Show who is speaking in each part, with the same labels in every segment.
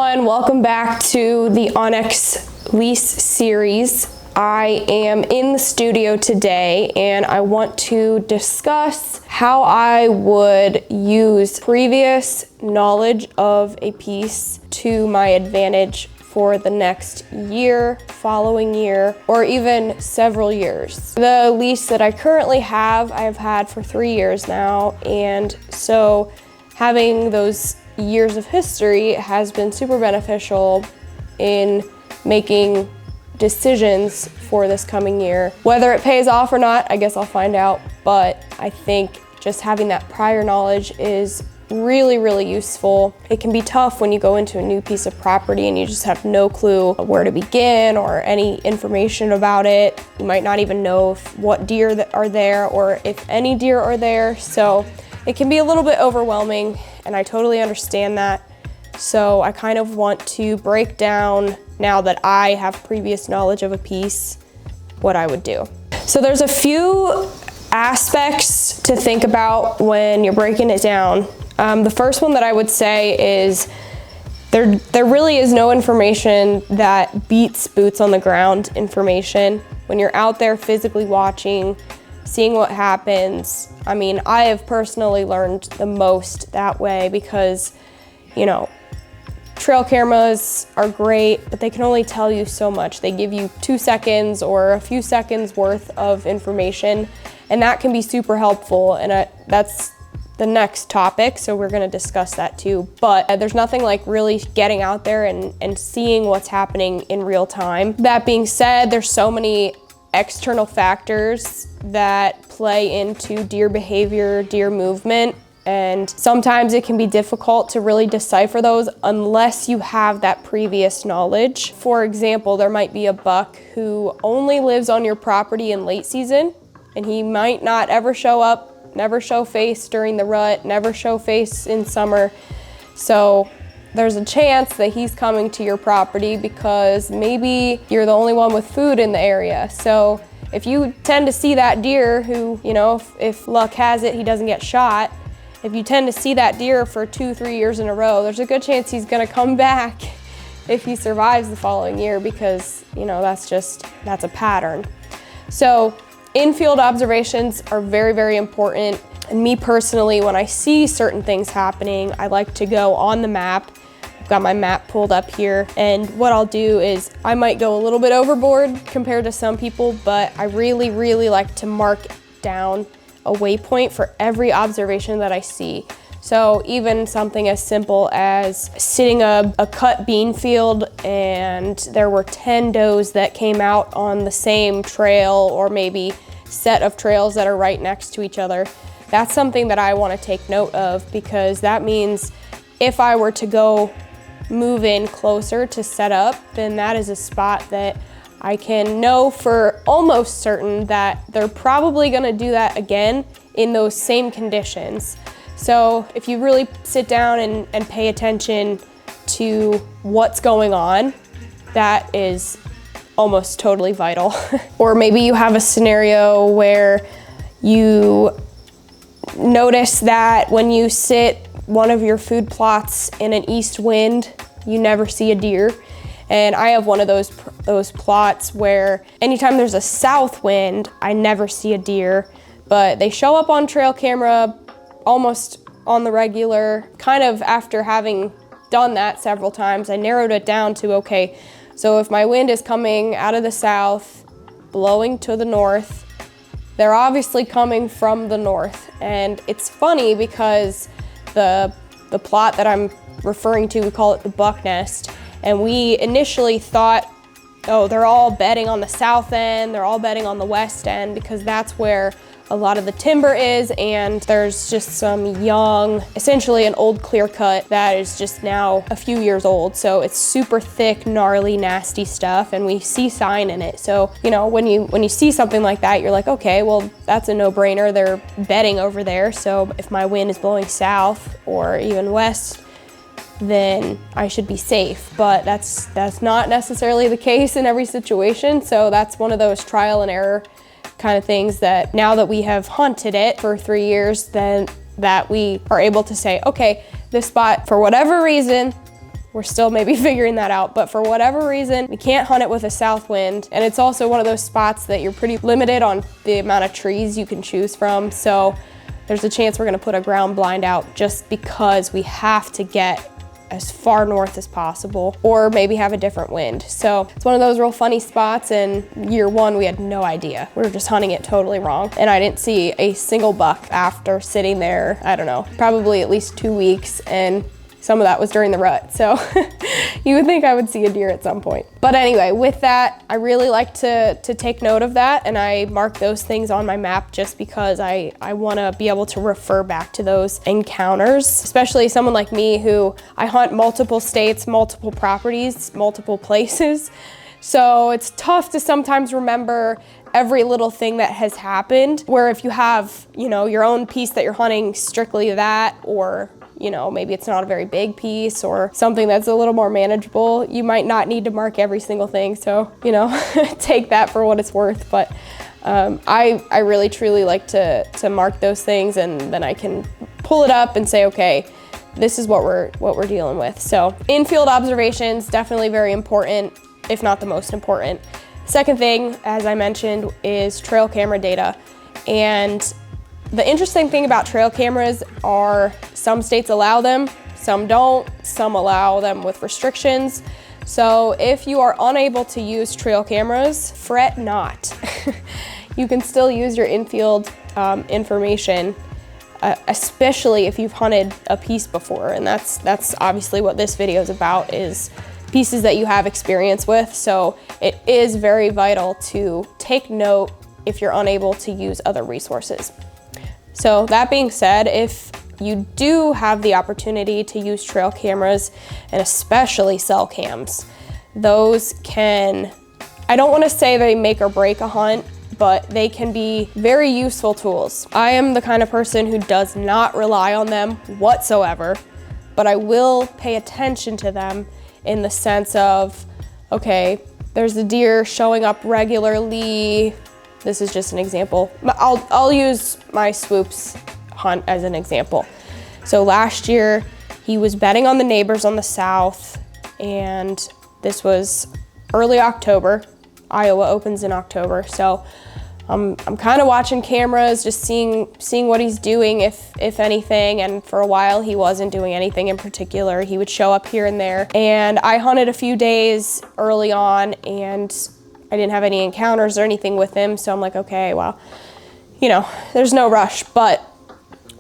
Speaker 1: everyone, welcome back to the Onyx lease series. I am in the studio today and I want to discuss how I would use previous knowledge of a piece to my advantage for the next year, following year, or even several years. The lease that I currently have, I have had for 3 years now, and so having those years of history has been super beneficial in making decisions for this coming year. Whether it pays off or not, I guess I'll find out, but I think just having that prior knowledge is really useful. It can be tough when you go into a new piece of property and you just have no clue where to begin or any information about it. You might not even know what deer are there or if any deer are there, so it can be a little bit overwhelming, and I totally understand that. So I kind of want to break down, now that I have previous knowledge of a piece, what I would do. So there's a few aspects to think about when you're breaking it down. The first one that I would say is there really is no information that beats boots on the ground information. When you're out there physically watching, seeing what happens. I mean, I have personally learned the most that way because, you know, trail cameras are great, but they can only tell you so much. They give you 2 seconds or a few seconds worth of information, and that can be super helpful, and that's the next topic, so we're gonna discuss that too. But there's nothing like really getting out there and seeing what's happening in real time. That being said, there's so many external factors that play into deer behavior, deer movement, and sometimes it can be difficult to really decipher those unless you have that previous knowledge. For example, there might be a buck who only lives on your property in late season, and he might not ever show up, never show face during the rut, never show face in summer. So there's a chance that he's coming to your property because maybe you're the only one with food in the area. So if you tend to see that deer who, you know, if luck has it, he doesn't get shot. If you tend to see that deer for 2-3 years in a row, there's a good chance he's gonna come back if he survives the following year because, you know, that's a pattern. So in-field observations are very important. And me personally, when I see certain things happening, I like to go on the map. I've got my map pulled up here, and what I'll do is I might go a little bit overboard compared to some people, but I really like to mark down a waypoint for every observation that I see. So even something as simple as sitting a cut bean field and there were 10 does that came out on the same trail or maybe set of trails that are right next to each other. That's something that I want to take note of because that means if I were to go move in closer to set up, then that is a spot that I can know for almost certain that they're probably going to do that again in those same conditions. So if you really sit down and pay attention to what's going on, that is almost totally vital. Or maybe you have a scenario where you notice that when you sit one of your food plots in an east wind, you never see a deer. And I have one of those plots where anytime there's a south wind, I never see a deer, but they show up on trail camera almost on the regular. Kind of after having done that several times, I narrowed it down to, okay, so if my wind is coming out of the south, blowing to the north, they're obviously coming from the north. And it's funny because the plot that I'm referring to, we call it the buck nest, and we initially thought, oh, they're all bedding on the south end, they're all bedding on the west end because that's where a lot of the timber is, and there's just some young, essentially an old clear cut that is just now a few years old. So it's super thick, gnarly, nasty stuff, and we see sign in it. So, you know, when you see something like that, you're like, okay, well, that's a no-brainer. They're bedding over there. So if my wind is blowing south or even west, then I should be safe. But that's not necessarily the case in every situation. So that's one of those trial and error kind of things that now that we have hunted it for 3 years, then that we are able to say, okay, this spot, for whatever reason, We're still maybe figuring that out, but for whatever reason, we can't hunt it with a south wind. And it's also one of those spots that you're pretty limited on the amount of trees you can choose from. So there's a chance we're gonna put a ground blind out just because we have to get as far north as possible, or maybe have a different wind. So it's one of those real funny spots, and year one, we had no idea. We were just hunting it totally wrong. And I didn't see a single buck after sitting there, I don't know, probably at least 2 weeks, and some of that was during the rut. So you would think I would see a deer at some point. But anyway, with that, I really like to take note of that, and I mark those things on my map just because I wanna be able to refer back to those encounters, especially someone like me who I hunt multiple states, multiple properties, multiple places. So it's tough to sometimes remember every little thing that has happened, where if you have, you know, your own piece that you're hunting strictly that, or you know, maybe it's not a very big piece or something that's a little more manageable, you might not need to mark every single thing. So, you know, take that for what it's worth. But I really truly like to mark those things, and then I can pull it up and say, okay, this is what we're dealing with. So in-field observations, definitely very important, if not the most important. Second thing, as I mentioned, is trail camera data. And the interesting thing about trail cameras are some states allow them, some don't, some allow them with restrictions. So if you are unable to use trail cameras, fret not. You can still use your infield information, especially if you've hunted a piece before. And that's obviously what this video is about, is pieces that you have experience with. So it is very vital to take note if you're unable to use other resources. So that being said, if you do have the opportunity to use trail cameras, and especially cell cams, those can, I don't want to say they make or break a hunt, but they can be very useful tools. I am the kind of person who does not rely on them whatsoever, but I will pay attention to them in the sense of, okay, there's a deer showing up regularly. This is just an example. I'll use my swoops hunt as an example. So last year, he was betting on the neighbors on the south, and this was early October. Iowa opens in October, so I'm kind of watching cameras, just seeing what he's doing, if anything. And for a while, he wasn't doing anything in particular. He would show up here and there. And I hunted a few days early on, and I didn't have any encounters or anything with him, so I'm like, okay, well, you know, there's no rush. But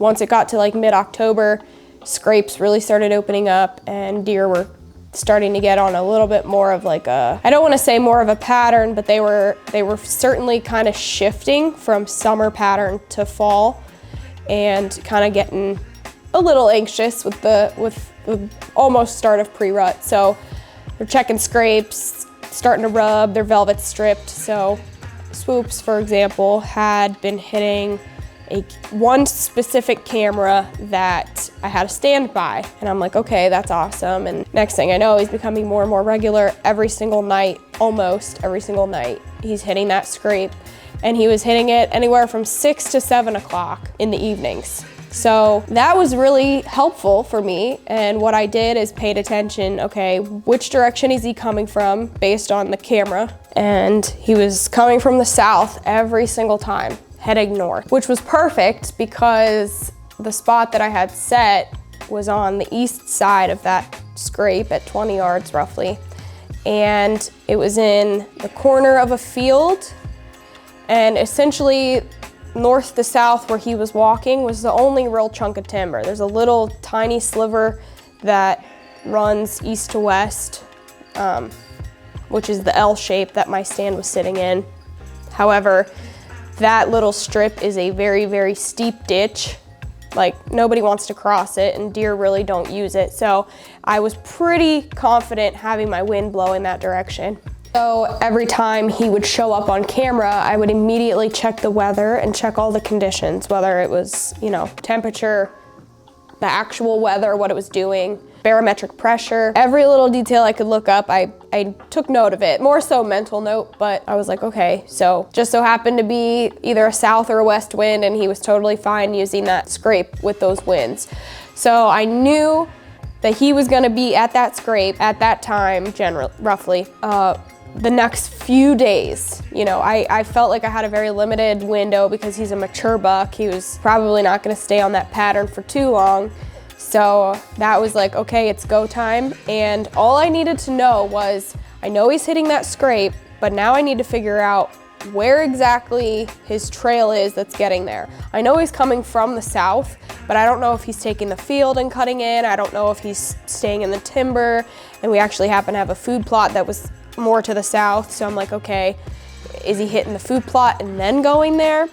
Speaker 1: once it got to like mid-October, scrapes really started opening up, and deer were starting to get on a little bit more of like a, I don't want to say more of a pattern, but they were certainly kind of shifting from summer pattern to fall, and kind of getting a little anxious with the almost start of pre-rut. So they're checking scrapes, starting to rub, their velvet stripped. So swoops, for example, had been hitting one specific camera that I had to stand by. And I'm like, okay, that's awesome. And next thing I know, he's becoming more and more regular every single night, almost every single night. He's hitting that scrape, and he was hitting it anywhere from 6 to 7 o'clock in the evenings. So that was really helpful for me. And what I did is paid attention, okay, which direction is he coming from based on the camera? And he was coming from the south every single time, heading north, which was perfect because the spot that I had set was on the east side of that scrape at 20 yards roughly. And it was in the corner of a field, and essentially north to south where he was walking was the only real chunk of timber. There's a little tiny sliver that runs east to west, which is the L shape that my stand was sitting in. However, that little strip is a very, very steep ditch. Like, nobody wants to cross it, and deer really don't use it. So I was pretty confident having my wind blow in that direction. So every time he would show up on camera, I would immediately check the weather and check all the conditions, whether it was, you know, temperature, the actual weather, what it was doing, barometric pressure, every little detail I could look up, I took note of it, more so mental note, but I was like, okay, so just so happened to be either a south or a west wind, and he was totally fine using that scrape with those winds. So I knew that he was gonna be at that scrape at that time, roughly, the next few days. You know, I felt like I had a very limited window because he's a mature buck. He was probably not gonna stay on that pattern for too long. So that was like, okay, it's go time. And all I needed to know was, I know he's hitting that scrape, but now I need to figure out where exactly his trail is that's getting there. I know he's coming from the south, but I don't know if he's taking the field and cutting in. I don't know if he's staying in the timber. And we actually happen to have a food plot that was more to the south. So I'm like, okay, is he hitting the food plot and then going there?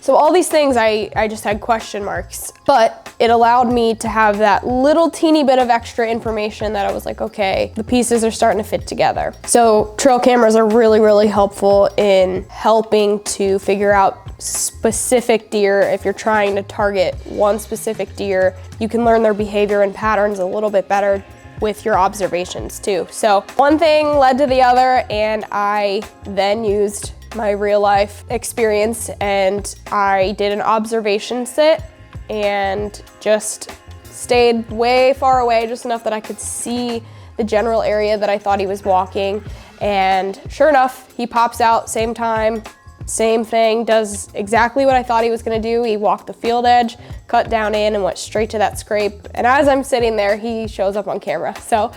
Speaker 1: So all these things, I just had question marks, but it allowed me to have that little teeny bit of extra information that I was like, okay, the pieces are starting to fit together. So trail cameras are really, really helpful in helping to figure out specific deer. If you're trying to target one specific deer, you can learn their behavior and patterns a little bit better with your observations too. So one thing led to the other, and I then used my real life experience and I did an observation sit and just stayed way far away, just enough that I could see the general area that I thought he was walking. And sure enough, he pops out same time, same thing, does exactly what I thought he was gonna do. He walked the field edge, cut down in, and went straight to that scrape. And as I'm sitting there, he shows up on camera. So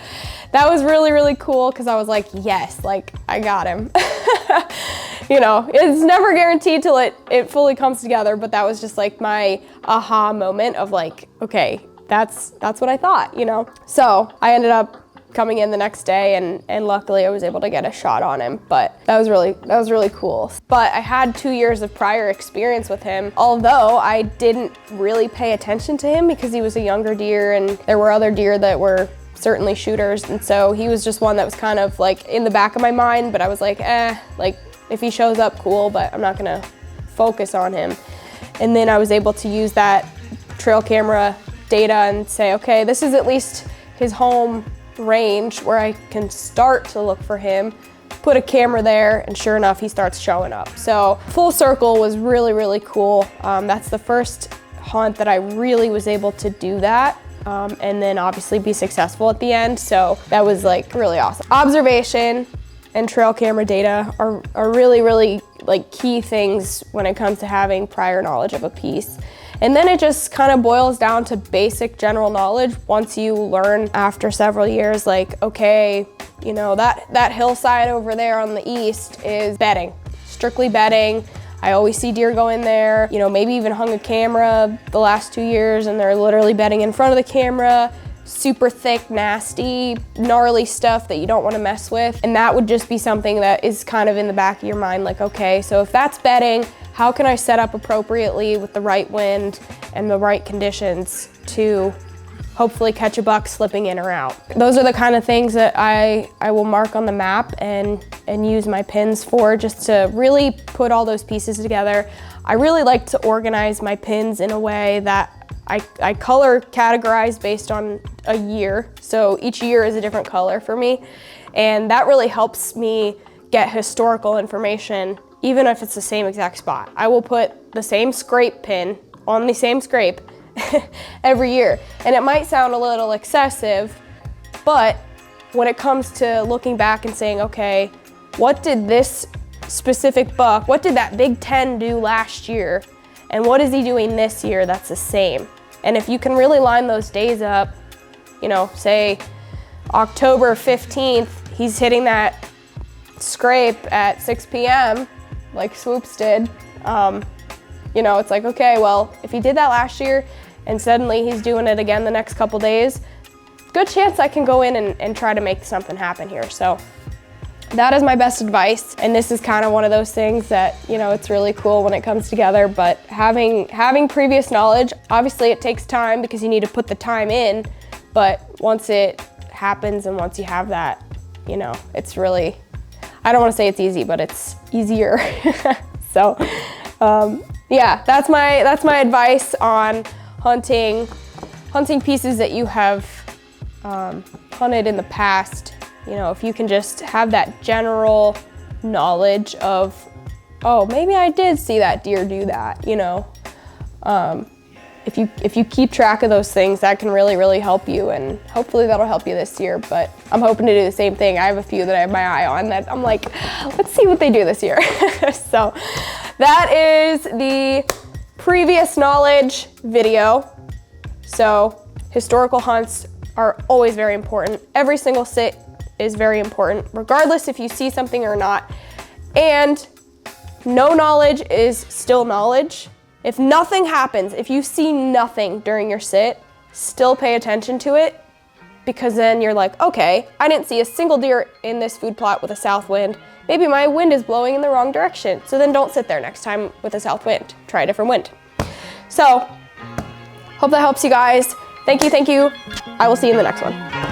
Speaker 1: that was really, really cool, because I was like, yes, like I got him. You know, it's never guaranteed till it fully comes together, but that was just like my aha moment of like, okay, that's what I thought, you know? So I ended up coming in the next day, and luckily I was able to get a shot on him, but that was really cool. But I had 2 years of prior experience with him, although I didn't really pay attention to him because he was a younger deer and there were other deer that were certainly shooters, and so he was just one that was kind of like in the back of my mind, but I was like, like if he shows up, cool, but I'm not gonna focus on him. And then I was able to use that trail camera data and say, okay, this is at least his home range where I can start to look for him, put a camera there, and sure enough, he starts showing up. So full circle was really, really cool. That's the first hunt that I really was able to do that. And then obviously be successful at the end. So that was like really awesome. Observation and trail camera data are really, really like key things when it comes to having prior knowledge of a piece. And then it just kind of boils down to basic general knowledge once you learn after several years, like, okay, you know, that hillside over there on the east is bedding, strictly bedding. I always see deer go in there, you know, maybe even hung a camera the last 2 years and they're literally bedding in front of the camera, super thick, nasty, gnarly stuff that you don't want to mess with. And that would just be something that is kind of in the back of your mind, like, okay, so if that's bedding, how can I set up appropriately with the right wind and the right conditions to hopefully catch a buck slipping in or out? Those are the kind of things that I will mark on the map and use my pins for, just to really put all those pieces together. I really like to organize my pins in a way that I color categorize based on a year. So each year is a different color for me. And that really helps me get historical information, even if it's the same exact spot. I will put the same scrape pin on the same scrape every year. And it might sound a little excessive, but when it comes to looking back and saying, okay, what did this specific buck, what did that Big Ten do last year? And what is he doing this year that's the same? And if you can really line those days up, you know, say October 15th, he's hitting that scrape at 6 p.m. like Swoops did, you know, it's like, okay, well, if he did that last year and suddenly he's doing it again the next couple days, good chance I can go in and try to make something happen here. So that is my best advice. And this is kind of one of those things that, you know, it's really cool when it comes together, but having previous knowledge, obviously it takes time because you need to put the time in, but once it happens and once you have that, you know, it's really, I don't want to say it's easy, but it's easier. So yeah, that's my advice on hunting pieces that you have hunted in the past. You know, if you can just have that general knowledge of, oh, maybe I did see that deer do that, you know. if you keep track of those things, that can really, really help you, and hopefully that'll help you this year. But I'm hoping to do the same thing. I have a few that I have my eye on that I'm like, let's see what they do this year. So that is the previous knowledge video. So historical hunts are always very important. Every single sit is very important, regardless if you see something or not. And no knowledge is still knowledge. If nothing happens, if you see nothing during your sit, still pay attention to it, because then you're like, okay, I didn't see a single deer in this food plot with a south wind. Maybe my wind is blowing in the wrong direction. So then don't sit there next time with a south wind. Try a different wind. So, hope that helps you guys. Thank you, thank you. I will see you in the next one.